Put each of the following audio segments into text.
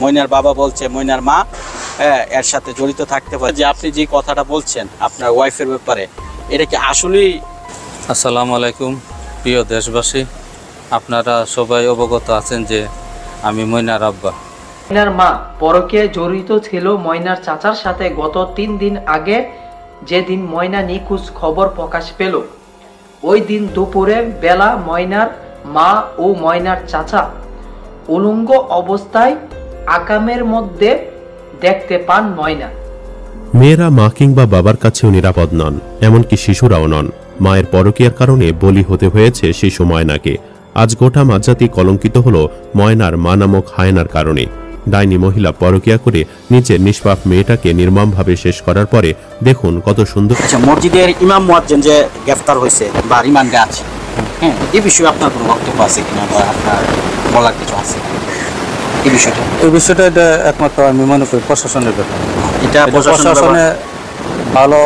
ময়নার বাবা বলছে ময়নার মা এর সাথে জড়িত থাকতে পারে। যে আপনি যে কথাটা বলছেন আপনার ওয়াইফের ব্যাপারে, এটা কি আসলেই? আসসালামু আলাইকুম প্রিয় দেশবাসী, আপনারা সবাই অবগত আছেন যে আমি ময়নার আব্বা। ময়নার মা পরকীয়ায় জড়িত ছিল ময়নার চাচার সাথে গত 3 দিন আগে, যেদিন ময়না নিখোঁজ খবর প্রকাশ পেল। ওই দিন দুপুরে বেলা ময়নার মা ও ময়নার চাচা উলঙ্গ অবস্থায় আকামের মধ্যে দেখতে পান ময়না। মেয়েরা মা কিংবা বাবার কাছেও নিরাপদ নন, এমনকি শিশুরাও নন। মায়ের পরকীয়ার কারণে বলি হতে হয়েছে শিশু ময়নাকে। আজ গোটা মাঝজাতি কলঙ্কিত হল ময়নার মা নামক হায়নার কারণে। ডাইনি মহিলা পরকীয়া করে নিজের নিষ্পাপ মেয়েটাকে নির্মমভাবে শেষ করার পরে দেখুন কত সুন্দর। আচ্ছা, মসজিদের ইমাম মুয়াজ্জিন যে গ্রেফতার হয়েছে বা রিমান্ডে আছে, হ্যাঁ, এই বিষয়ে আপনার কোনো বক্তব্য আছে কিনা বা আপনার বলার কিছু আছে এই বিষয়টা? এটা একমাত্র আমি মনে করি প্রশাসনের ব্যাপার। এটা প্রশাসনে ভালো,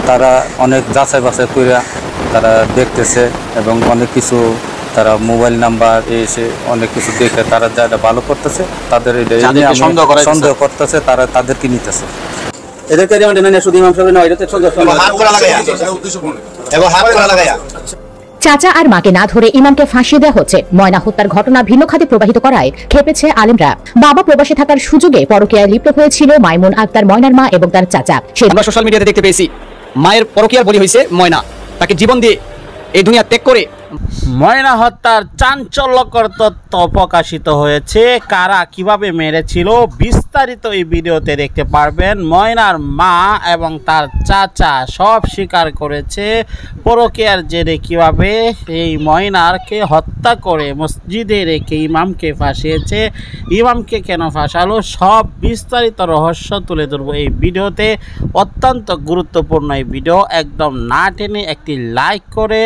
তারা অনেক যাচাই বাছাই করে তারা দেখতেছে এবং অনেক কিছু তারা মোবাইল নাম্বার এসে অনেক কিছু দেখে তারা যারা ভালো করতেছে, তাদের সন্দেহ করতেছে, তারা তাদেরকে নিতেছে। এদেরকে শুধু ইমাম সাহেব নয়, এটাতে চাচা আর মাকে না ধরে ইমামকে ফাঁসিয়ে দেওয়া হচ্ছে। ময়না হত্যার ঘটনা ভিন্ন খাতে প্রবাহিত করায় খেপেছে আলেমরা। বাবা প্রবাসে থাকার সুযোগে পরকীয়ায় লিপ্ত হয়েছিল মাইমুন আক্তার ময়নার মা এবং তার চাচা। আমরা সোশ্যাল মিডিয়াতে দেখতে পেয়েছি মায়ের পরকীয়ার বলি হয়েছে ময়না, তাকে জীবন দিয়ে এই দুনিয়া ত্যাগ করে। ময়না হত্যার চাঞ্চল্যকর তথ্য প্রকাশিত হয়েছে। কারা কিভাবে মেরেছিল বিস্তারিত এই ভিডিওতে দেখতে পারবেন। ময়নার মা এবং তার চাচা সব স্বীকার করেছে পরকীয়ার জেরে কিভাবে এই ময়নারকে হত্যা করে মসজিদে রেখে ইমামকে ফাঁসিয়েছে। ইমামকে কেন ফাঁসালো, সব বিস্তারিত রহস্য তুলে ধরবো এই ভিডিওতে। অত্যন্ত গুরুত্বপূর্ণ এই ভিডিও, একদম না টেনে একটি লাইক করে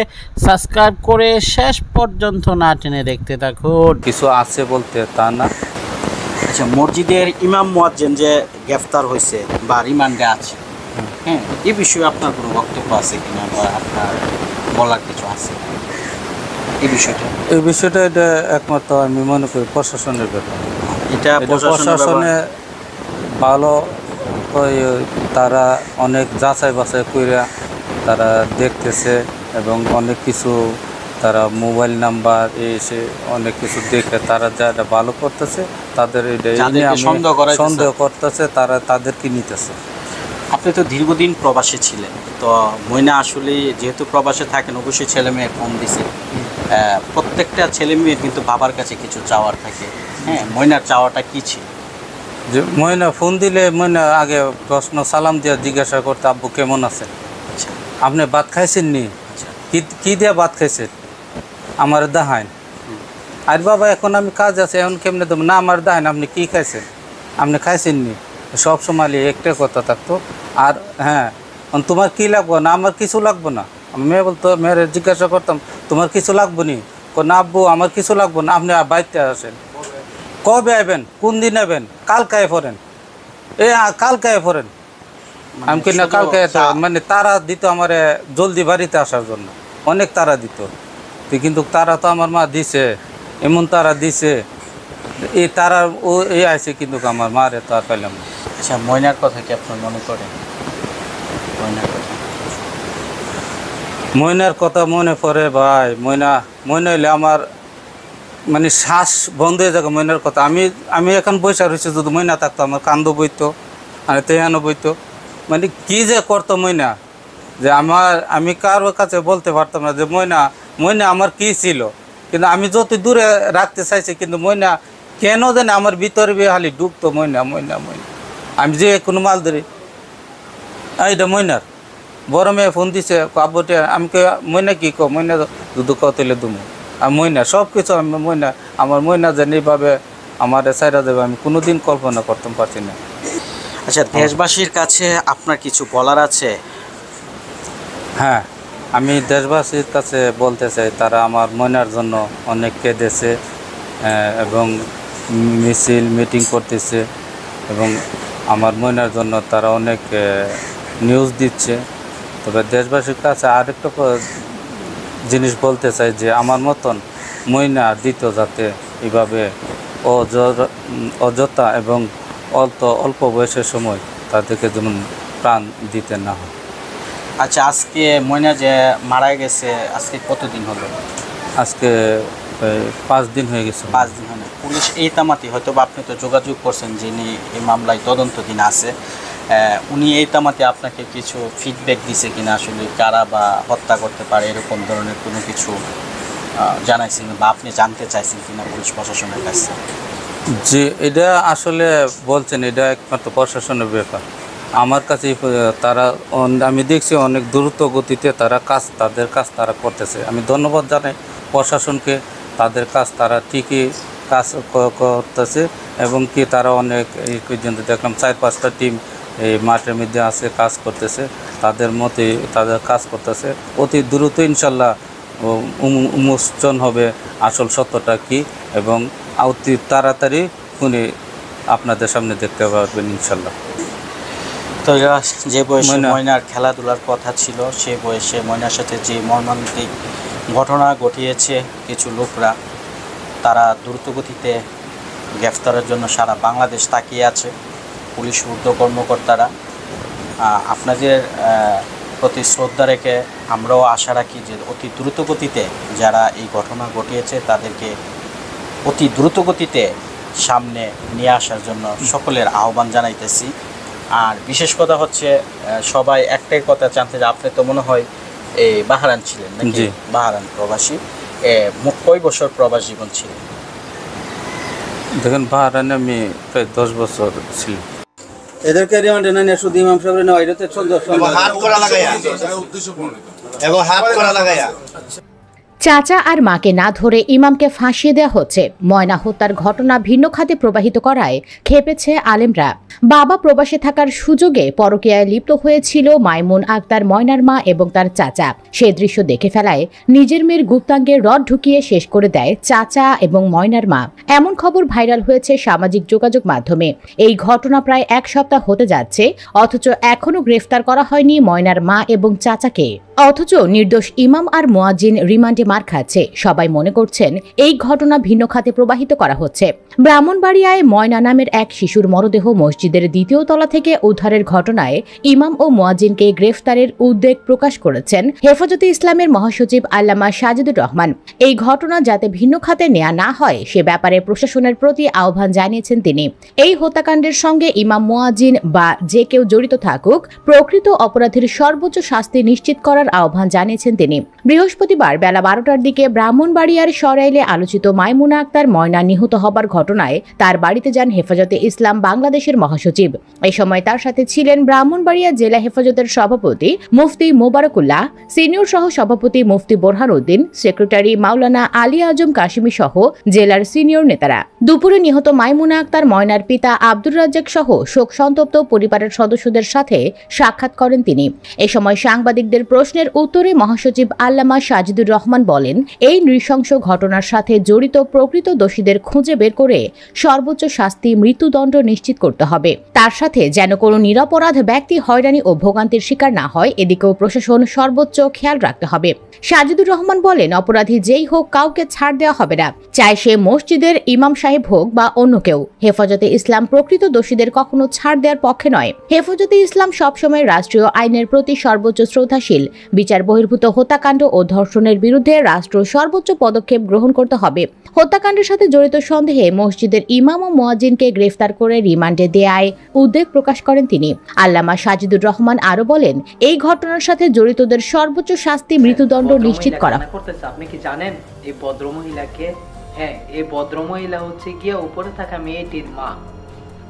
সাবস্ক্রাইব করে শেষ পর্যন্ত না টেনে দেখতে থাকুন। কিছু আছে বলতে তা না। আচ্ছা, মসজিদের ইমাম মুয়াজ্জিন যে গ্রেফতার হয়েছে বা রিমান্ডে আছে, হ্যাঁ, এই বিষয়ে আপনার কোনো বক্তব্য আছে কিনা বা আপনার বলার কিছু আছে এই বিষয়টা? এটা একমাত্র আমি মনে করি প্রশাসনের ব্যাপার। এটা প্রশাসনে ভালো, তারা অনেক যাচাই বাছাই করে তারা দেখতেছে এবং অনেক কিছু তারা মোবাইল নাম্বার এসে অনেক কিছু দেখে তারা যারা ভালো করতেছে, তাদের সন্দেহ করতেছে, তারা তাদেরকে নিতেছে। আপনি তো দীর্ঘদিন প্রবাসে ছিলেন, তো ময়না আসলে যেহেতু প্রবাসে থাকেন অবশ্যই ছেলে মেয়ে ফোন দিছে। প্রত্যেকটা ছেলে মেয়ের কিন্তু বাবার কাছে কিছু চাওয়ার থাকে, হ্যাঁ, ময়নার চাওয়াটা কি ছিল? যে ময়না ফোন দিলে ময়না আগে প্রশ্ন সালাম দিয়ে জিজ্ঞাসা করতে, আব্বু কেমন আছেন, আপনি ভাত খাইছেন নি, কি দিয়ে ভাত খাইছেন, আমার দাহাইন। আর বাবা এখন আমি কাজ আছে, এখন কেমনে দেবো না, আমার দাহাইন, আপনি কি খাইছেন, আপনি খাইছেন নি। সব সময় একটা কথা থাকতো। আর হ্যাঁ, তোমার কি লাগবো না, আমার কিছু লাগবো না। মেয়ে বলতো, মেয়ের জিজ্ঞাসা করতাম তোমার কিছু লাগবো নি, না আব্বু আমার কিছু লাগবো না, আপনি বাড়িতে আসেন, কবে আইবেন, কোন দিন আইবেন, কালকে ফোরেন, কালকে ফোরেন। আমি কি না কালকে, মানে তারা দিত আমার জলদি বাড়িতে আসার জন্য, অনেক তারা দিত। কিন্তু তারা তো আমার মা দিছে, এমন তারা দিছে, এই তারা ও এই আইছে, কিন্তু আমার মারে তো আর পাইলাম না। আচ্ছা, ময়নার কথা কি আপনার মনে পড়ে? ময়নার কথা মনে পড়ে ভাই। ময়না হইলে আমার মানে শ্বাস বন্ধ হয়ে যাবে ময়নার কথা। আমি এখন বৈশা রয়েছে, যদি ময়না থাকতো আমার কান্দ বইতো, আর তেহানো বইতো, মানে কি যে করতো ময়না, যে আমি কারো কাছে বলতে পারতাম না যে ময়না আমার কি ছিল। কিন্তু আমি যত দূরে রাখতে চাইছি, কিন্তু ময়না কেন জানি আমার ভিতরে খালি ঢুকতো ময়না। আমি যে কোনো মাল ধরি, এইটা ময়নার। বড় মেয়ে ফোন দিছে, আব্বুটা, আমি ময়না কি কো, ময়না দুধু কতলে দুমো। আর ময়না সব কিছু, আমি আমার ময়না যেন এইভাবে আমার সাইরা দেবে, আমি কোনোদিন কল্পনা করতাম পারছি না। আচ্ছা, দেশবাসীর কাছে আপনার কিছু বলার আছে? হ্যাঁ, আমি দেশবাসীর কাছে বলতে চাই, তারা আমার ময়নার জন্য অনেক কেঁদেছে এবং মিটিং করতেছে এবং আমার ময়নার জন্য তারা অনেক নিউজ দিচ্ছে। তবে দেশবাসীর কাছে আরেকটা জিনিস বলতে চাই যে আমার মতন ময়না দিত যাতে এইভাবে অযথা এবং অল্প বয়সের সময় তাদেরকে যেমন প্রাণ দিতে না হয়। আচ্ছা, আজকে ময়না যে মারা গেছে আজকে কতদিন হলো? আজকে 5 দিন হয়ে গেছে। 5 দিন হলো। পুলিশ এই তামাতি, হয়তো বা আপনি তো যোগাযোগ করছেন যিনি এই মামলায় তদন্তধীন আছে, উনি এই তামাতে আপনাকে কিছু ফিডব্যাক দিছে কিনা, আসলে কারা বা হত্যা করতে পারে এরকম ধরনের কোনো কিছু জানাইছেন বা আপনি জানতে চাইছেন কিনা পুলিশ প্রশাসনের কাছে? যে এটা আসলে বলছেন এটা একমাত্র প্রশাসনের ব্যাপার। আমার কাছে তারা আমি দেখছি অনেক দ্রুত গতিতে তাদের কাজ তারা করতেছে। আমি ধন্যবাদ জানাই প্রশাসনকে, তাদের কাজ তারা ঠিকই কাজ করতেছে এবং কি তারা অনেক এই পর্যন্ত দেখলাম 4-5টা টিম এই মাঠের মধ্যে আছে, কাজ করতেছে, তাদের মতে তাদের কাজ করতেছে। অতি দ্রুত ইনশাল্লাহ উন্মোচন হবে আসল সত্যটা কি এবং অতি তাড়াতাড়ি উনি আপনাদের সামনে দেখতে পারবেন ইনশাল্লাহ। তো যে বয়সে ময়নার খেলাধুলার কথা ছিল, সেই বয়সে ময়নার সাথে যে মর্মান্তিক ঘটনা ঘটিয়েছে কিছু লোকরা, তারা দ্রুতগতিতে গ্রেফতারের জন্য সারা বাংলাদেশ তাকিয়ে আছে। পুলিশ ঊর্ধ্ব কর্মকর্তারা, আপনাদের প্রতি শ্রদ্ধা রেখে আমরাও আশা রাখি যে অতি দ্রুতগতিতে যারা এই ঘটনা ঘটিয়েছে তাদেরকে অতি দ্রুতগতিতে সামনে নিয়ে আসার জন্য সকলের আহ্বান জানাইতেছি। আর বিশেষ কথা হচ্ছে সবাই একটাই কথা জানতে, যে আপনি তো মনে হয় এই বাহারান ছিলেন নাকি? বাহারান প্রবাসী, কয় বছর প্রবাস জীবন ছিল? দেখেন, বাহারানে আমি প্রায় 10 বছর ছিল। এদেরকে রিমান্ডে না নিয়ে শুধু ইমাম সাহেবের নেওয়া, এটা তো হাত করা লাগাইয়া চাচা আর মাকে না ধরে ইমামকে ফাঁসিয়ে দেওয়া হচ্ছে। ময়না হত্যার ঘটনা ভিন্ন খাতে প্রবাহিত করায় খেপেছে আলেমরা। বাবা প্রবাসে থাকার সুযোগে পরকীয়ায় লিপ্ত হয়েছিল মাইমুন আক্তার ময়নার মা এবং তার চাচা। সে দৃশ্য দেখে ফেলায় নিজের মেয়ের গুপ্তাঙ্গে রড ঢুকিয়ে শেষ করে দেয় চাচা এবং ময়নার মা। এমন খবর ভাইরাল হয়েছে সামাজিক যোগাযোগ মাধ্যমে। এই ঘটনা প্রায় 1 সপ্তাহ হতে যাচ্ছে, অথচ এখনো গ্রেফতার করা হয়নি ময়নার মা এবং চাচাকে। অথচ নির্দোষ ইমাম আর মুয়াজ্জিন রিমান্ডে মার খাচ্ছে। সবাই মনে করছেন এই ঘটনা ভিন্ন খাতে প্রবাহিত করা হচ্ছে। ব্রাহ্মণবাড়িয়ায় ময়না নামের এক শিশুর মরদেহ মসজিদের 2য় তলা থেকে উদ্ধারের ঘটনায় ইমাম ও মুয়াজ্জিনকে গ্রেফতারের উদ্বেগ প্রকাশ করেছেন হেফাজতে ইসলামের মহাসচিব আল্লামা সাজিদুর রহমান। এই ঘটনা যাতে ভিন্ন খাতে নেওয়া না হয় সে ব্যাপারে প্রশাসনের প্রতি আহ্বান জানিয়েছেন তিনি। এই হত্যাকাণ্ডের সঙ্গে ইমাম, মুয়াজ্জিন বা যে কেউ জড়িত থাকুক, প্রকৃত অপরাধীর সর্বোচ্চ শাস্তি নিশ্চিত করার আহ্বান জানিয়েছেন তিনি। বৃহস্পতিবার বেলা 12টার দিকে ব্রাহ্মণবাড়িয়ার সরাইলে আলোচিত মাইমুনা আক্তার ময়না নিহত হবার ঘটনায় তার বাড়িতে যান হেফাজতে ইসলাম বাংলাদেশের মহাসচিব। এই সময় তার সাথে ছিলেন ব্রাহ্মণবাড়িয়া জেলা হেফাজতের সভাপতি মুফতি মোবারকুল্লাহ, সিনিয়র সহ সভাপতি মুফতি বোরহান উদ্দিন, সেক্রেটারি মাওলানা আলী আজম কাশিমি সহ জেলার সিনিয়র নেতারা। দুপুরে নিহত মাইমুনা আক্তার ময়নার পিতা আব্দুর রাজ্জাক সহ শোক সন্তপ্ত পরিবারের সদস্যদের সাথে সাক্ষাৎ করেন তিনি। এ সময় সাংবাদিকদের প্রশ্নের উত্তরে মহাসচিব আল্লামা সাজিদুর রহমান বলেন, এই নৃশংস ঘটনার সাথে জড়িত প্রকৃত দোষীদের খুঁজে বের করে সর্বোচ্চ শাস্তি, মৃত্যুদণ্ড নিশ্চিত করতে হবে। তার সাথে যেন কোনো নিরপরাধ ব্যক্তি হয়রানি ও ভোগান্তির শিকার না হয়, এদিকেও প্রশাসন সর্বোচ্চ খেয়াল রাখতে হবে। সাজিদুর রহমান বলেন, অপরাধী যেই হোক কাউকে ছাড় দেওয়া হবে না, চাই সে মসজিদের ইমাম সাহেব হোক বা অন্য কেউ। হেফাজতে ইসলাম প্রকৃত দোষীদের কখনো ছাড় দেওয়ার পক্ষে নয়। হেফাজতে ইসলাম সবসময় রাষ্ট্রীয় আইনের প্রতি সর্বোচ্চ শ্রদ্ধাশীল। বিচার বহির্ভূত হত্যাকাণ্ড ও ধর্ষণের বিরুদ্ধে রাষ্ট্র সর্বোচ্চ পদক্ষেপ গ্রহণ করতে হবে। হত্যাকাণ্ডের সাথে জড়িত সন্দেহে মসজিদের ইমাম ও মুয়াজ্জিনকে গ্রেফতার করে রিমান্ডে দেয়ায় উদ্বেগ প্রকাশ করেন তিনি। আল্লামা সাজিদুর রহমান আরো বলেন, এই ঘটনার সাথে জড়িতদের সর্বোচ্চ শাস্তি, মৃত্যুদণ্ড নিশ্চিত করা। আপনি কি জানেন এই ভদ্রমহিলাকে? হ্যাঁ, এই ভদ্রমহিলা হচ্ছে গিয়ে উপরে থাকা মেয়েটির মা,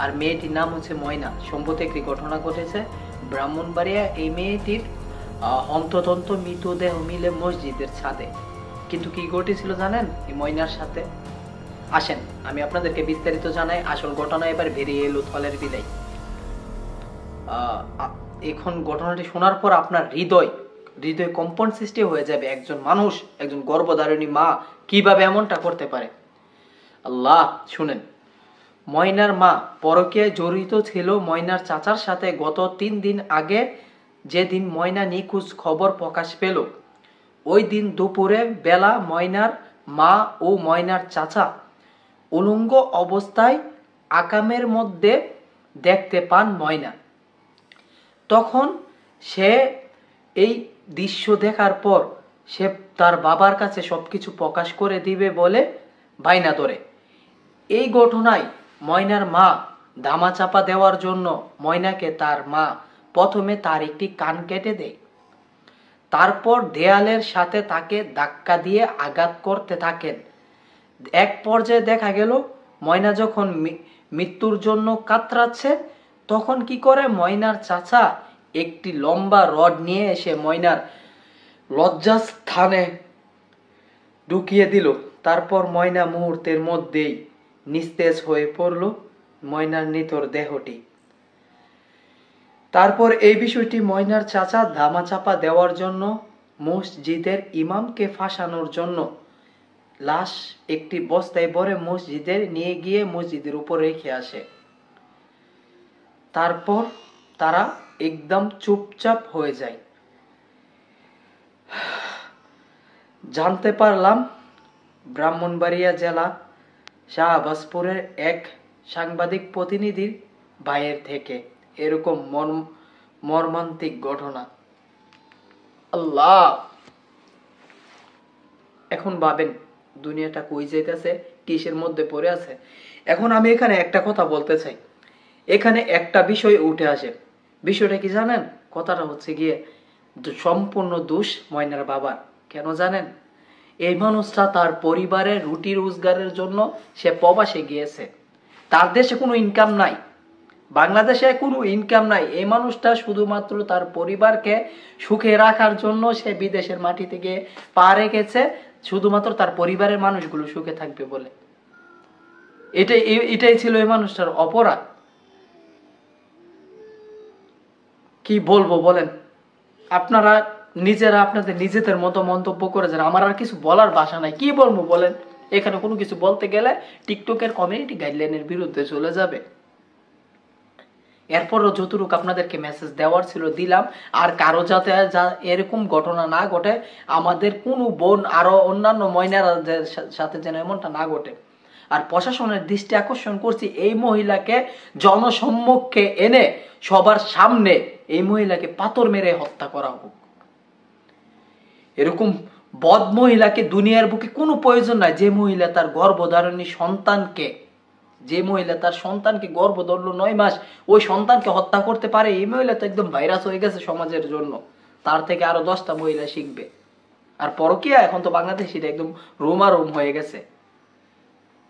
আর মেয়েটির নাম হচ্ছে ময়না। সম্প্রতি একটি ঘটনা ঘটেছে ব্রাহ্মণবাড়িয়া। এই মেয়েটির অন্ততন্ত মৃতদেহ মিলে মসজিদের ছাদে। কিন্তু কি ঘটেছিল জানেন এই ময়নার সাথে? আসেন আমি আপনাদেরকে বিস্তারিত জানাই। আসল ঘটনা এবার বেরিয়ে এলো থলের বিলাই। এখন ঘটনাটি শোনার পর আপনার হৃদয় কম্পন সৃষ্টি হয়ে যাবে। একজন মানুষ, একজন গর্ভধারিণী মা কিভাবে এমনটা করতে পারে? আল্লাহ, শুনেন। ময়নার মা পরকীয়ায় জড়িত ছিল ময়নার চাচার সাথে। গত 3 দিন আগে যেদিন ময়না নিখোঁজ খবর প্রকাশ পেল, ওই দিন দুপুরে বেলা ময়নার মা ও ময়নার চাচা উলঙ্গ অবস্থায় আকামের মধ্যে দেখতে পান ময়না। তখন সে এই দৃশ্য দেখার পর সে তার বাবার কাছে সবকিছু প্রকাশ করে দিবে বলে বায়না ধরে। এই ঘটনায় ময়নার মা ধামাচাপা দেওয়ার জন্য ময়নাকে তার মা প্রথমে তার একটি কান কেটে দেয়। তারপর দেয়ালের সাথে তাকে ধাক্কা দিয়ে আঘাত করতে থাকেন। এক পর্যায়ে দেখা গেল ময়না যখন মৃত্যুর জন্য কাতরাচ্ছে, তখন কি করে ময়নার চাচা একটি লম্বা রড নিয়ে এসে ময়নার লজ্জাস্থানে ঢুকিয়ে দিল। তারপর ময়না মুহূর্তের মধ্যেই নিস্তেজ হয়ে পড়ল ময়নার নিথর দেহটি। তারপর এই বিষয়টি ময়নার চাচা ধামাচাপা দেওয়ার জন্য মসজিদের ইমামকে ফাঁসানোর জন্য লাশ একটি বস্তায় ভরে মসজিদে নিয়ে গিয়ে মসজিদের উপর রেখে আসে। তারপর তারা একদম চুপচাপ হয়ে যায়। জানতে পারলাম ব্রাহ্মণবাড়িয়া জেলা শাহবাজপুরের এক সাংবাদিক প্রতিনিধির ভাইয়ের থেকে এরকম মর্মান্তিক ঘটনা। আল্লাহ, এখন ভাবেন দুনিয়াটা কই যাইতেছে, কিসের মধ্যে পড়ে আছে। এখন আমি এখানে একটা কথা বলতে চাই, এখানে একটা বিষয় উঠে আসে। বিষয়টা কি জানেন? কথাটা হচ্ছে গিয়ে সম্পূর্ণ দোষ ময়নার বাবার। কেন জানেন? এই মানুষটা তার পরিবারের রুটি রোজগারের জন্য সে প্রবাসে গিয়েছে। তার দেশে কোনো ইনকাম নাই, বাংলাদেশে কোনো ইনকাম নাই। এই মানুষটা শুধুমাত্র তার পরিবারকে সুখে রাখার জন্য সে বিদেশের মাটি থেকে পা রেখেছে, শুধুমাত্র তার পরিবারের মানুষগুলো সুখে থাকবে বলে। এটাই ছিল এই মানুষটার অপরাধ। কি বলবো বলেন? আপনারা নিজেরা আপনাদের নিজেদের মতো মন্তব্য করেছেন, আমার আর কিছু বলার ভাষা নাই। কি বলবো বলেন? এখানে কোনো কিছু বলতে গেলে টিকটকের কমিউনিটি গাইডলাইনের বিরুদ্ধে চলে যাবে। এরপরও যতটুকু আপনাদেরকে মেসেজ দেওয়ার ছিল দিলাম। আর কারো যাতে এরকম ঘটনা না ঘটে, আমাদের কোনো বোন আরো অন্যান্য ময়নাদের সাথে যেন এমনটা না ঘটে। আর প্রশাসনের দৃষ্টি আকর্ষণ করছি, এই মহিলাকে জনসম্মুখে এনে সবার সামনে এই মহিলাকে পাথর মেরে হত্যা করা হোক। এরকম বদ মহিলাকে দুনিয়ার বুকে কোনো প্রয়োজন নাই। যে মহিলা তার গর্ভধারণী সন্তানকে, যে মহিলা তার সন্তানকে গর্ভ ধরলো 9 মাস, ওই সন্তানকে হত্যা করতে পারে, এই মহিলা তো একদম ভাইরাস হয়ে গেছে সমাজের জন্য। তার থেকে আরো 10টা মহিলা শিখবে। আর পরকীয়া এখন তো বাংলাদেশে একদম রোমারোম হয়ে গেছে।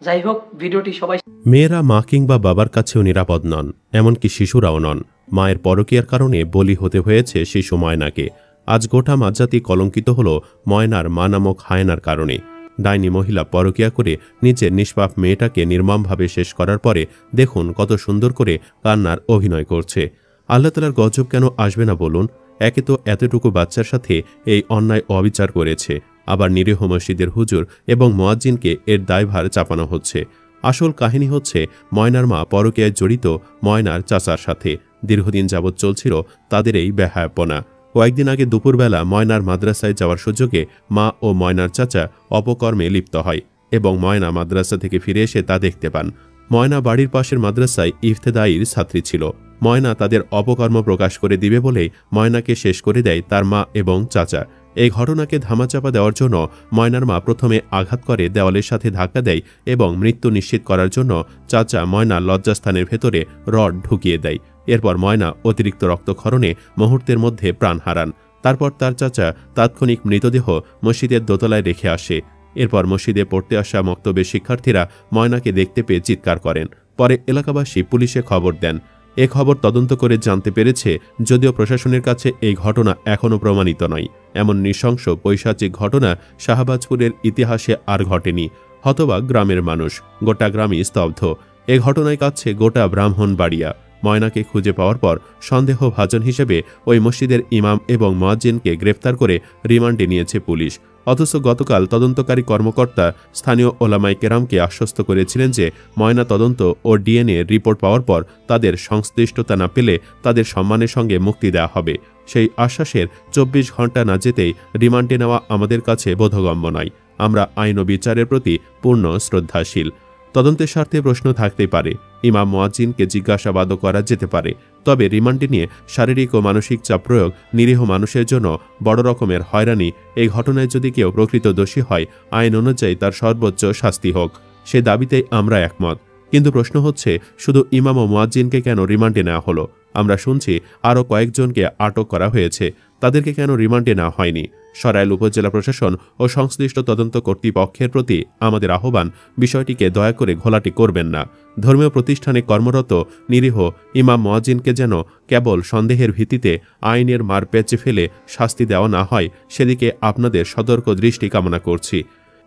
যাই হোক, ভিডিওটি সবাই। মেয়েরা মা কিংবা বাবার কাছেও নিরাপদ নন, এমনকি শিশুরাও নন। মায়ের পরকীয়ার কারণে বলি হতে হয়েছে শিশু ময়নাকে। আজ গোটা মাঝজাতি কলঙ্কিত হল ময়নার মা নামক হায়নার কারণে। ডাইনি মহিলা পরকীয়া করে নিজের নিষ্পাপ মেয়েটাকে নির্মমভাবে শেষ করার পরে দেখুন কত সুন্দর করে কান্নার অভিনয় করছে। আল্লাহ তাআলার গজব কেন আসবে না বলুন? একে তো এতটুকু বাচ্চার সাথে এই অন্যায় অবিচার করেছে, আবার নিরীহ মসজিদের হুজুর এবং মুয়াজ্জিনকে এর দায়ভার চাপানো হচ্ছে। আসল কাহিনী হচ্ছে ময়নার মা পরকীয়ায় জড়িত ময়নার চাচার সাথে। দীর্ঘদিন যাবৎ চলছিল তাদের এই বেহায়াপনা। কয়েকদিন আগে দুপুরবেলা ময়নার মাদ্রাসায় যাওয়ার সুযোগে মা ও ময়নার চাচা অপকর্মে লিপ্ত হয় এবং ময়না মাদ্রাসা থেকে ফিরে এসে তা দেখতে পান। ময়না বাড়ির পাশের মাদ্রাসায় ইফতেদায়ীর ছাত্রী ছিল। ময়না তাদের অপকর্ম প্রকাশ করে দিবে বলেই ময়নাকে শেষ করে দেয় তার মা এবং চাচা। এই ঘটনাকে ধামাচাপা দেওয়ার জন্য ময়নার মা প্রথমে আঘাত করে দেওয়ালের সাথে ধাক্কা দেয় এবং মৃত্যু নিশ্চিত করার জন্য চাচা ময়নার লজ্জাস্থানের ভেতরে রড ঢুকিয়ে দেয়। এরপর ময়না অতিরিক্ত রক্তক্ষরণে মুহূর্তের মধ্যে প্রাণ হারান। তারপর তার চাচা তাৎক্ষণিক মৃতদেহ মসজিদের দোতলায় রেখে আসে। এরপর মসজিদে পড়তে আসা মক্তবের শিক্ষার্থীরা ময়নাকে দেখতে পেয়ে চিৎকার করেন। পরে এলাকাবাসী পুলিশে খবর দেন। এ খবর তদন্ত করে জানতে পেরেছে, যদিও প্রশাসনের কাছে এই ঘটনা এখনও প্রমাণিত নয়। এমন নৃশংস পৈশাচিক ঘটনা শাহবাজপুরের ইতিহাসে আর ঘটেনি। হতবাক গ্রামের মানুষ, গোটা গ্রামই স্তব্ধ। এ ঘটনায় কাঁদছে গোটা ব্রাহ্মণবাড়িয়া। ময়নাকে খুঁজে পাওয়ার পর সন্দেহভাজন হিসেবে ওই মসজিদের ইমাম এবং মুয়াজ্জিনকে গ্রেফতার করে রিমান্ডে নিয়েছে পুলিশ। অথচ গতকাল তদন্তকারী কর্মকর্তা স্থানীয় ওলামায়ে কেরামকে আশ্বস্ত করেছিলেন যে ময়না তদন্ত ও ডিএনএ রিপোর্ট পাওয়ার পর তাদের সংশ্লিষ্টতা না পেলে তাদের সম্মানের সঙ্গে মুক্তি দেওয়া হবে। সেই আশ্বাসের 24 ঘন্টা না যেতেই রিমান্ডে নেওয়া আমাদের কাছে বোধগম্য নয়। আমরা আইন ও বিচারের প্রতি পূর্ণ শ্রদ্ধাশীল। তদন্তের স্বার্থে প্রশ্ন থাকতেই পারে, ইমাম মুয়াজ্জিনকে জিজ্ঞাসাবাদও করা যেতে পারে। তবে রিমান্ডে নিয়ে শারীরিক ও মানসিক চাপ প্রয়োগ নিরীহ মানুষের জন্য বড় রকমের হয়রানি। এই ঘটনায় যদি কেউ প্রকৃত দোষী হয়, আইন অনুযায়ী তার সর্বোচ্চ শাস্তি হোক, সে দাবিতেই আমরা একমত। কিন্তু প্রশ্ন হচ্ছে, শুধু ইমাম ও মুয়াজ্জিনকে কেন রিমান্ডে নেওয়া হলো? আমরা শুনছি আরও কয়েকজনকে আটক করা হয়েছে, তাদেরকে কেন রিমান্ডে নেওয়া হয়নি? সরাইল উপজেলা প্রশাসন ও সংশ্লিষ্ট তদন্ত কর্তৃপক্ষের প্রতি আমাদের আহ্বান, বিষয়টিকে দয়া করে ঘোলাটি করবেন না। ধর্মীয় প্রতিষ্ঠানে কর্মরত নিরীহ ইমাম মুয়াজ্জিনকে যেন কেবল সন্দেহের ভিত্তিতে আইনের মার পেঁচে ফেলে শাস্তি দেওয়া না হয়, সেদিকে আপনাদের সতর্ক দৃষ্টি কামনা করছি।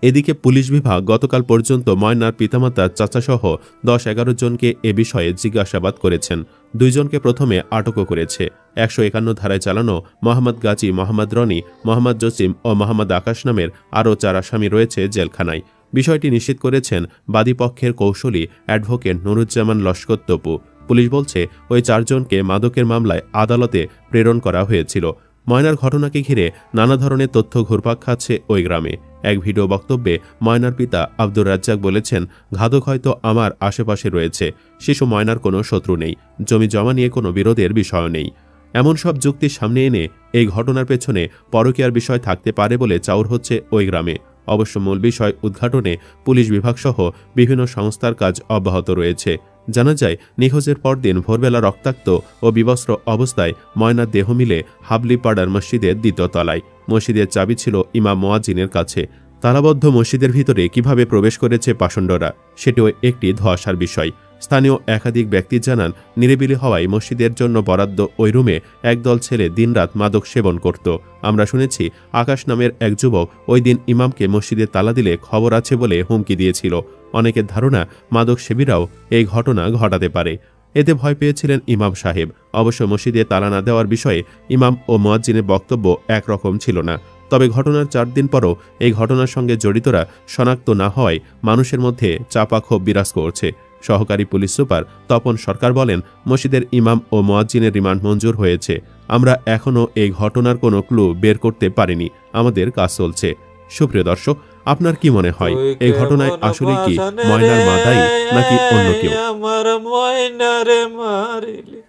এদিকে পুলিশ বিভাগ গতকাল পর্যন্ত ময়নার পিতামাতা, চাচাসহ 10-11 জনকে এ বিষয়ে জিজ্ঞাসাবাদ করেছেন। 2 জনকে প্রথমে আটকও করেছে। 151 ধারায় চালানো মোহাম্মদ গাজী, মোহাম্মদ রনি, মোহাম্মদ জসিম ও মোহাম্মদ আকাশ নামের আরও 4 আসামি রয়েছে জেলখানায়। বিষয়টি নিশ্চিত করেছেন বাদীপক্ষের কৌশলী অ্যাডভোকেট নুরুজ্জামান লস্কর তপু। পুলিশ বলছে, ওই 4 জনকে মাদকের মামলায় আদালতে প্রেরণ করা হয়েছিল। ময়নার ঘটনাকে ঘিরে নানা ধরনের তথ্য ঘুরপাক খাচ্ছে ওই গ্রামে। এক ভিডিও বক্তব্যে ময়নার পিতা আব্দুর রাজ্জাক বলেছেন, ঘাতক হয়তো আমার আশেপাশে রয়েছে, শিশু ময়নার কোনো শত্রু নেই, জমি জমা নিয়ে কোনো বিরোধের বিষয় নেই। এমন সব যুক্তি সামনে এনে এই ঘটনার পেছনে পরকীয়ার বিষয় থাকতে পারে বলে চাউর হচ্ছে ওই গ্রামে। অবশ্য মূল বিষয় উদ্ঘাটনে পুলিশ বিভাগসহ বিভিন্ন সংস্থার কাজ অব্যাহত রয়েছে। জানা যায়, নিখোঁজের পরদিন ভোরবেলা রক্তাক্ত ও বিবস্ত্র অবস্থায় ময়নার দেহ মিলে হাবলিপাড়ার মসজিদের 2য় তলায়। মসজিদের চাবি ছিল ইমাম মুয়াজ্জিনের কাছে। তালাবদ্ধ মসজিদের ভিতরে কিভাবে প্রবেশ করেছে পাষণ্ডরা, সেটিও একটি ধোঁয়াশার বিষয়। স্থানীয় একাধিক ব্যক্তি জানান, নিরিবিলি হওয়ায় মসজিদের জন্য বরাদ্দ ওই রুমে একদল ছেলে দিনরাত মাদক সেবন করত। আমরা শুনেছি, আকাশ নামের এক যুবক ওই দিন ইমামকে মসজিদে তালা দিলে খবর আছে বলে হুমকি দিয়েছিল। অনেকের ধারণা, মাদক সেবীরাও এই ঘটনা ঘটাতে পারে। এতে ভয় পেয়েছিলেন ইমাম সাহেব। অবশ্য মসজিদে তালা না দেওয়ার বিষয়ে ইমাম ও মুয়াজ্জিনের বক্তব্য একরকম ছিল না। তবে ঘটনার 4 দিন পরও এই ঘটনার সঙ্গে জড়িতরা শনাক্ত না হওয়ায় মানুষের মধ্যে চাপা ক্ষোভ বিরাজ করছে। সহকারী পুলিশ সুপার তপন সরকার বলেন, মসজিদের ইমাম ও মুয়াজ্জিনের রিমান্ড মঞ্জুর হয়েছে। আমরা এখনও এই ঘটনার কোনো ক্লু বের করতে পারিনি, আমাদের কাজ চলছে। সুপ্রিয় দর্শক, আপনার কি মনে হয়, এই ঘটনায় আসলে কি ময়নার মা দায়ী নাকি অন্য কেউ? আমার ময়নারে মারিলি,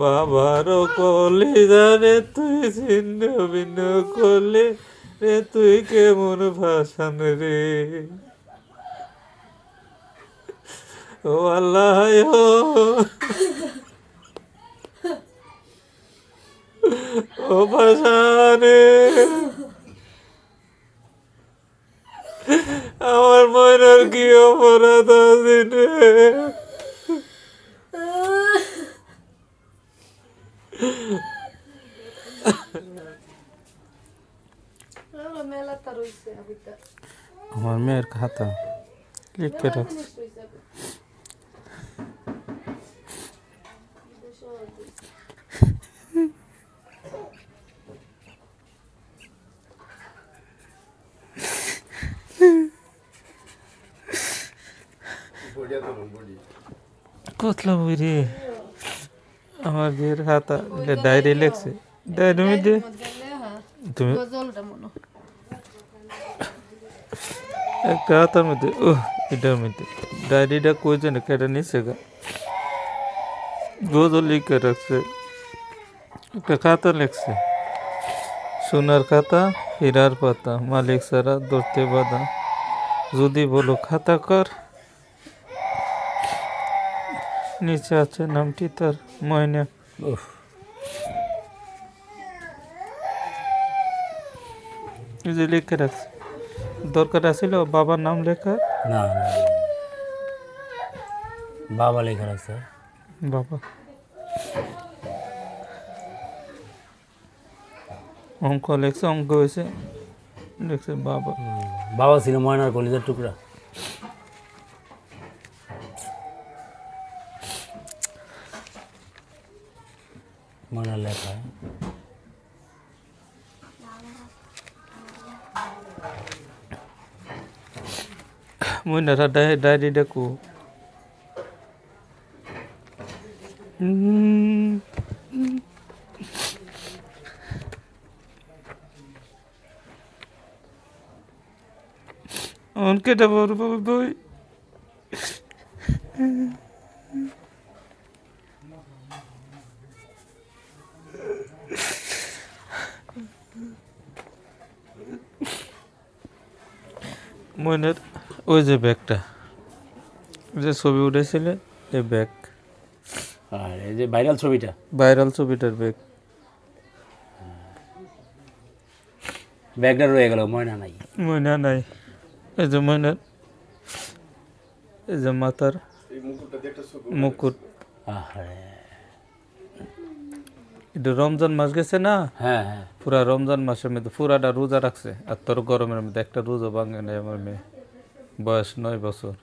বাবারও কলিজারে তুই ছিন্ন ভিন্ন করলে রে, তুই কেমন ভাষান রে। ও আল্লাহ, ও ভাষানে, আমার ময়নার কি অপরাধ আছে রে। আমার মেয়ের খাতা লিখে রাখছে। কোথা বই রে, আমার বিয়ের খাতা ডায়েরি লেখছে। ডায়েরি মধ্যে তুমি একটা হাতার মধ্যে, ও এটার মধ্যে ডায়েরিটা কই জানে কেটে নিচ্ছে গা, গজল লিখে রাখছে। একটা খাতা লেখছে, সোনার খাতা হীরার পাতা, মালিক সারা ধরতে বাধা, যদি বলো খাতা কর। নিচে আছে নামটি তার, ময়না। যে লিখে রাখছে, দরকার আছিল বাবার নাম লেখা? না, বাবা লেখা রাখছে। বাবা অঙ্ক লেখছে, অঙ্ক হয়েছে লিখছে বাবা। বাবা ছিল ময়নার কলিজার টুকরা। ময়নার লেখা ময়নারা ডায়েরি ডাকু। কেটে পড়বো বই মনের ওই যে ব্যাগটা যে ছবি উঠেছিলে এই ব্যাগ আর এই যে ভাইরাল ছবিটা ভাইরাল ছবিটার ব্যাগ ব্যাগটা রয়ে গেল ময়না নাই ময়না নাই এই যে ময়নার এই যে মাথার মুকুট এটা রমজান মাস গেছে না হ্যাঁ হ্যাঁ পুরা রমজান মাসের মধ্যে পুরাটা রোজা রাখছে আর তোর গরমের মধ্যে একটা রোজা ভাঙে নেই আমার মেয়ে বয়স 9 বছর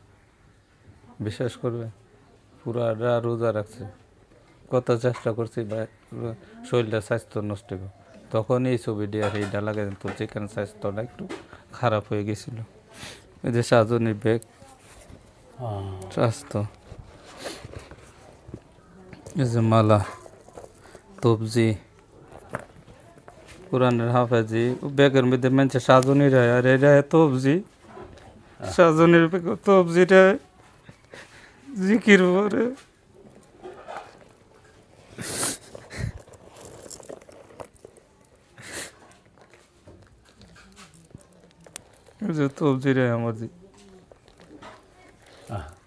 বিশ্বাস করবে পুরাটা রোজা রাখছে কত চেষ্টা করছি শরীরটা স্বাস্থ্য নষ্ট করে তখন এই ছবিটি আর এইটা লাগে তো যেখানে স্বাস্থ্যটা একটু খারাপ হয়ে গেছিল এই যে সাজনের ব্যাগ স্বাস্থ্য এই যে মালা তবজি কোরআনের হাফেজি ব্যাগের মধ্যে মানছে সাজনি রায় আর এটা তবজি সাজনের ব্যাগ তবজিটা জিকির পরে তবজি রায় আমার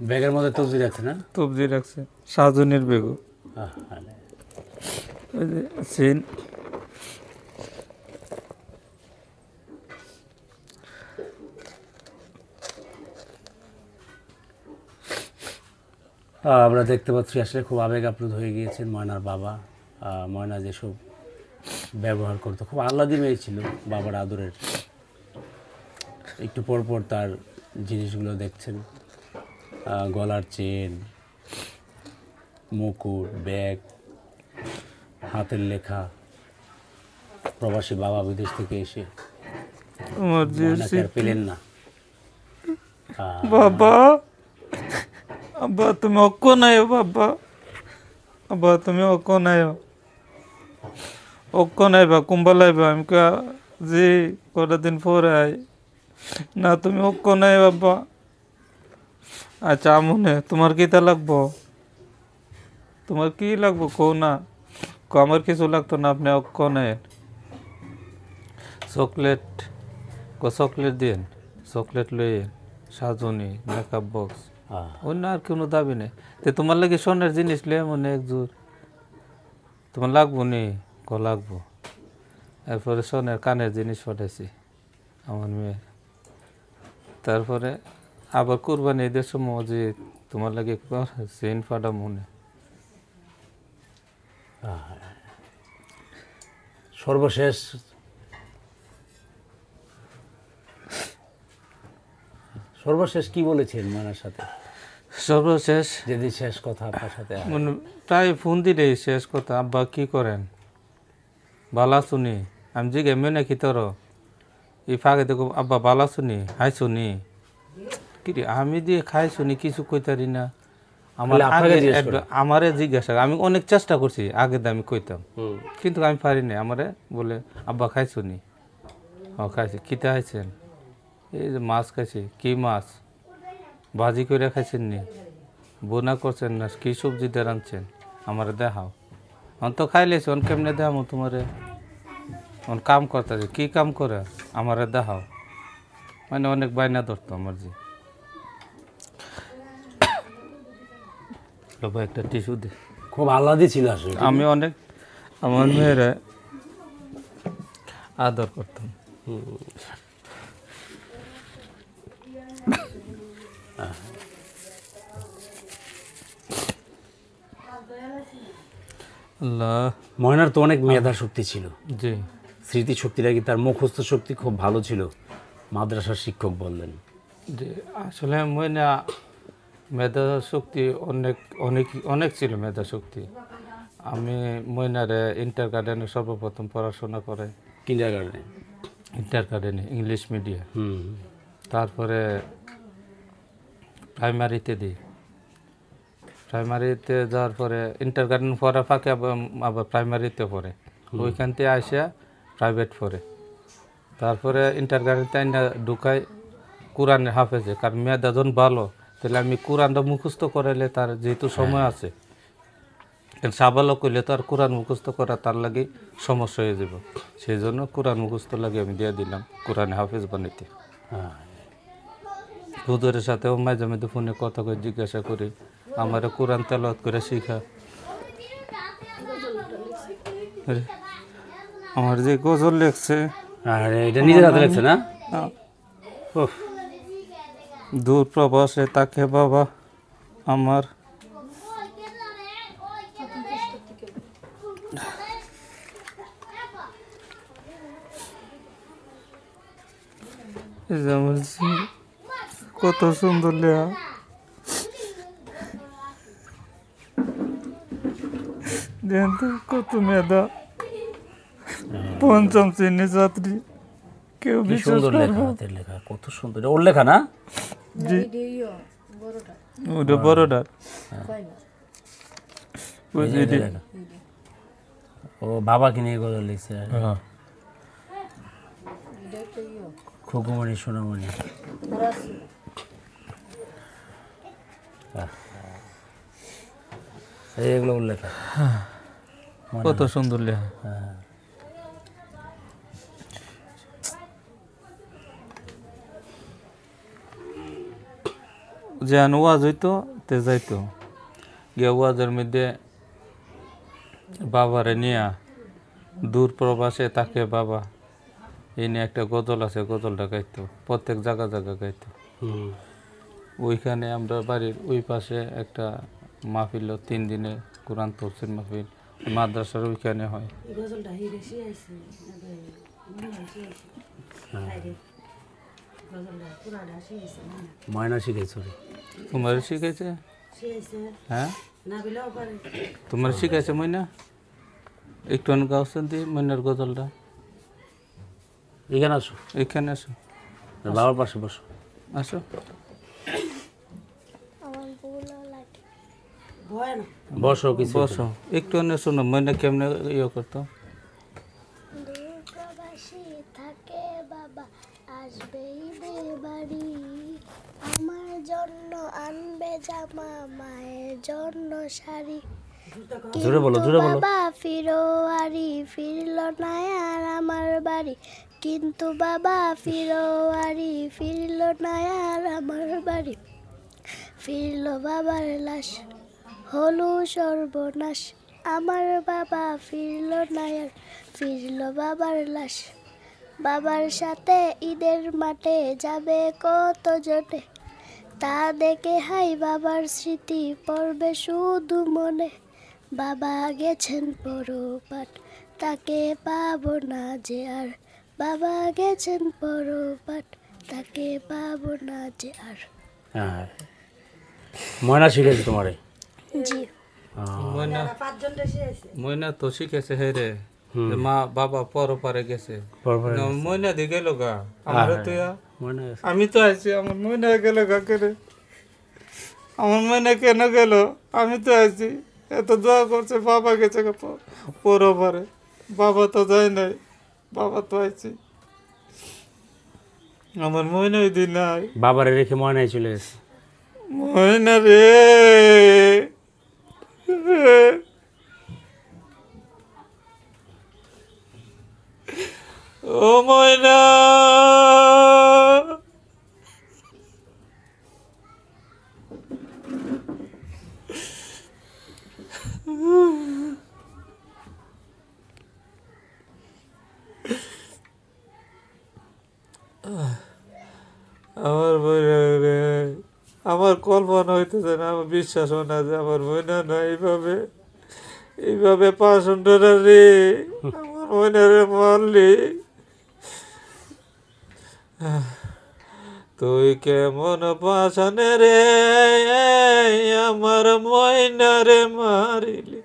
ব্যাগের মধ্যে তবজি রাখছে না তবজি রাখছে সাজনের বেগও চেন আমরা দেখতে পাচ্ছি আসলে খুব আবেগ আপ্লুত হয়ে গিয়েছেন ময়নার বাবা ময়না যেসব ব্যবহার করতো খুব আহ্লাদি মেয়ে ছিল বাবার আদরের একটু পর পর তার জিনিসগুলো দেখছেন গলার চেন মুকুট ব্যাগ হাতের লেখা প্রবাসী বাবা বিদেশ থেকে এসে পেলেন না বাবা আব্বা তুমি অক্ষ নাই বাবা আব্বা তুমি অক্ষ নাই অক্ষ নাইবা কুম্বালাইবা আমি যে কটা দিন পরে আই না তুমি অক্ষ নাই বাবা আচ্ছা আমনে তোমার কিতা লাগবো তোমার কি লাগবো কো না আমার কিছু লাগতো না আপনি অক্ষ নেন চকলেট চকলেট দিন চকলেট লইয়েন সাজনি মেকআপ বক্স অন্য আর কোনো দাবি নেই তো তোমার লাগে সোনার জিনিস লে মনে একজোর তোমার লাগবো নি লাগবো এরপরে সোনার কানের জিনিস পাঠাইছি আমার মেয়ে তারপরে আবার কুরবানি ঈদের সময় যে তোমার লাগে চেন ফাটা মনে সর্বশেষ সর্বশেষ কি বলেছেন ময়নার সাথে সর্বশেষ যদি শেষ কথা আপনার সাথে মানে প্রায় ফোন দিলেই শেষ কথা আব্বা কি করেন বালা শুনি আমি জিগে মেনে কি তোর এই ফাঁকে দেখো আব্বা বালা শুনি হাই শুনি কি আমি দিয়ে খাই শুনি কিছু কইতারি না আমার আমারে জিজ্ঞাসা আমি অনেক চেষ্টা করছি আগে আমি কইতাম কিন্তু আমি পারি না আমারে বলে আব্বা খাইছো নি খাইছি কিতে খাইছেন এই যে মাছ খাইছি কি মাছ ভাজি করে খাইছেন নি বোনা করছেন না কি সবজি দিয়ে রাঁধছেন আমারে দেখাও অন তো খাইলেছি অন কেমনে দেখাবো তোমারে অন কাম করতেছে কি কাম করে আমারে দেখাও মানে অনেক বায়না ধরতো আমার জি একটা টিস্যু দে খুব আহ্লাদি ছিল আসলে আমি অনেক আমার মেয়েরা আদর করতাম আল্লাহ ময়নার তো অনেক মেধার শক্তি ছিল জি স্মৃতি শক্তিটা কি তার মুখস্থ শক্তি খুব ভালো ছিল মাদ্রাসার শিক্ষক বললেন যে আসলে ময়না মেধা শক্তি অনেক অনেক অনেক ছিল মেধা শক্তি আমি ময়নারে ইন্টার গার্ডেনে সর্বপ্রথম পড়াশোনা করে ইন্টার গার্ডেনে ইংলিশ মিডিয়াম তারপরে প্রাইমারিতে দিই প্রাইমারিতে যাওয়ার পরে ইন্টার গার্ডেন পড়ার ফাঁকে আবার প্রাইমারিতে পড়ে ওইখান থেকে আসিয়া প্রাইভেট পড়ে তারপরে ইন্টার গার্ডেনতে ঢুকাই কোরআনের হাফেজে, কারণ মেয়েটা যখন ভালো তাহলে আমি কোরআনটা মুখস্থ করাইলে তার যেহেতু সময় আছে, সাবালক হইলে তো আর কোরআন মুখস্থ করা তার লাগে সমস্যা হয়ে যাব, সেই জন্য কোরআন মুখস্থ লাগে আমি দিয়ে দিলাম কোরআনে হাফেজ বানাইতে। হুজুরের সাথেও মাঝে মাঝে ফোনে কথা করে জিজ্ঞাসা করি, আমার কোরআন তেলাওয়াত করে শিখা। আমার যে গজল লেখছে, এটা নিজের হাতে লেখছে না? দূর প্রবাসে তাকে বাবা আমার, কত সুন্দর লেখা। কত মেধা, পঞ্চম শ্রেণীর ছাত্রী, কেউ বিশ্বাস করবে? লেখা কত সুন্দর, ওর লেখা না? জি, ওটা বড়টার। ও বাবাকে নিয়ে গজল লিখছে, খুকুমণি সোনামণি। এগুলো লেখা কত সুন্দর লেখা। যেন ওয়াজ হইতো তে যাইতো গিয়া ওয়াজের মধ্যে বাবারে নিয়া দূর প্রবাসে তাকে বাবা এই নিয়ে একটা গজল আছে, গজলটা গাইতো প্রত্যেক জায়গা জায়গা গাইতো। ওইখানে আমরা বাড়ির ওই পাশে একটা মাহফিল, 3 দিনে কোরআন তফসির মাহফিল মাদ্রাসার ওইখানে হয়। ময়না শিখাইছো? তোমার শিখাইছে? হ্যাঁ, তোমার শিখাইছে ময়না? একটু গাওছেন দি ময়নার গজলটা। এখানে আসো, এখানে আসো, বাবার পাশে বসো, আসো বসো, কিছু বসো একটু শোনো ময়না কেমনে ইয়ে করতো। থাকে বাবা আসবেই বাড়ি, আমার জন্য আনবে জামা, মায়ের জন্য শাড়ি, জোরে বলো, জোরে বলো। বাবা ফিরোয়ারি ফিরল না আর আমার বাড়ি, কিন্তু বাবা ফিরোয়ারি ফিরল না আর আমার বাড়ি, ফিরল বাবার লাশ হলো সর্বনাশ, আমার বাবা ফিরল না আর ফিরল বাবার লাশ, বাবার সাথে ঈদের মাঠে যাবে কত জনে, তা দেখে হাই বাবার স্মৃতি পড়বে শুধু মনে, বাবা গেছেন পরপাট তাকে পাবো না যে আর, বাবা গেছেন পরপাট তাকে পাবো না যে আর। ময়না শিখেছে তোমারে? জি, ময়না তো শিখেছে হে রে, মা বাবা পরপারে গেছে, ময়না দিয়ে গেল গা আমার তো, আমি তো আইছি, আমার ময়না গেল গা করে, আমার ময়না কেন গেল, আমি তো আইছি, এত দোয়া করছে, বাবা গেছে পরপারে, বাবা তো যায় নাই, বাবা তো আইছি, আমার ময়নাই দিন নাই, বাবারে রেখে ময়নাই চলে গেছে। ময়না রে, ও ময়না, আমার ময়না রে, আমার কল্পনা হইতেছে না, আমার বিশ্বাস হয় না যে আমার ময়না না এইভাবে এইভাবে পাশন্ডরা রে, আমার ময়না রে মারলি, তুই কেমন পাশানে রে আমার ময়না রে মারিলি,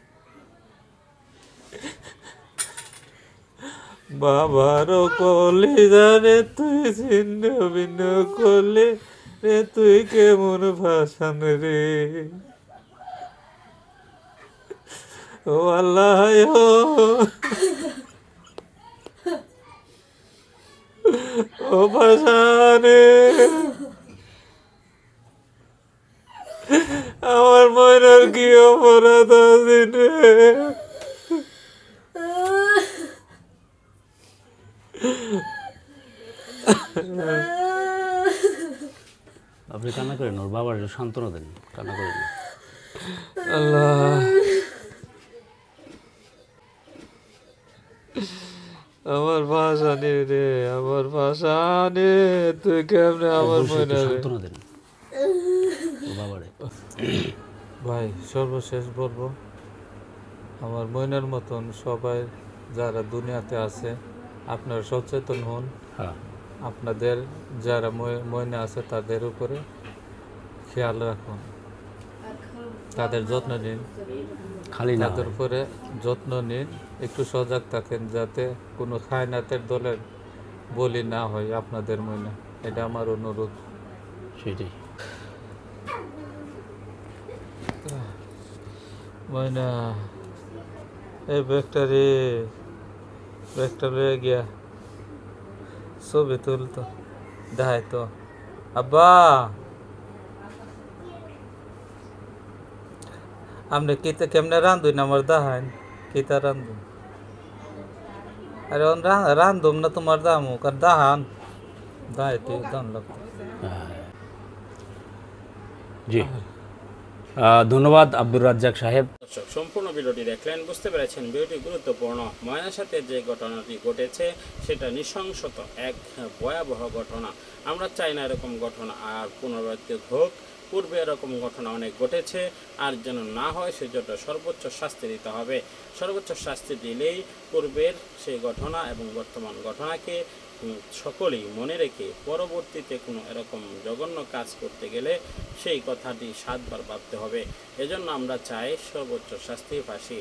বাবারও কলি জানে তুই ছিন্ন ভিন্ন করলে রে, তুই কেমন ভাষান রে, ও আল্লাহ ও ভাষানে কি অপরাধ আছে রে? আপনি কান্না করেন, ওর বাবার একটু সান্ত্বনা দেন, কান্না করেন না। আল্লাহ, আমার ভাষা নেই রে, আমার ভাষা নেই, তুই কেমনে আমার মনে সান্ত্বনা দেন ওর বাবারে। ভাই সর্বশেষ বলবো, আমার ময়নার মতন সবাই যারা দুনিয়াতে আছে আপনারা সচেতন হন। হ্যাঁ, আপনাদের যারা ময়না আছে তাদের উপরে খেয়াল রাখুন, তাদের যত্ন নিন, খালি না তাদের উপরে যত্ন নিন, একটু সজাগ থাকেন যাতে কোনো খায়নাতের দলের বলি না হয় আপনাদের ময়না। এটা আমার অনুরোধ। সেটাই। ময়না এই ব্যাগটা লয়ে গিয়া ছবি তুলতো, দেখাই তো। আব্বা, আপনি কিতা কেমনে রান্ধুন আমার দাহান, কিতা রান্ধুন? আরে রান্ধুম না তোমার দামু কার দাহান দায় তুই দান লাগতো। জি, ধন্যবাদ আব্দুর রাজ্জাক সাহেব। দর্শক, সম্পূর্ণ ভিডিওটি দেখলেন, বুঝতে পেরেছেন ভিডিওটি গুরুত্বপূর্ণ। ময়নার সাথে যে ঘটনাটি ঘটেছে সেটা নৃশংসত এক ভয়াবহ ঘটনা। আমরা চাই না এরকম ঘটনা আর পুনরাবৃত্তি হোক। পূর্বে এরকম ঘটনা অনেক ঘটেছে, আর যেন না হয় সেজন্য সর্বোচ্চ শাস্তি দিতে হবে। সর্বোচ্চ শাস্তি দিলেই পূর্বের সেই ঘটনা এবং বর্তমান ঘটনাকে সকলেই মনে রেখে পরবর্তীতে কোনো এরকম জঘন্য কাজ করতে গেলে সেই কথাটি 7 বার ভাবতে হবে। এজন্য আমরা চাই সর্বোচ্চ শাস্তি, ফাঁসি।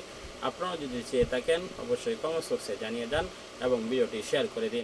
আপনারা যদি চেয়ে থাকেন অবশ্যই কমেন্ট বক্সে জানিয়ে যান এবং ভিডিওটি শেয়ার করে দিন।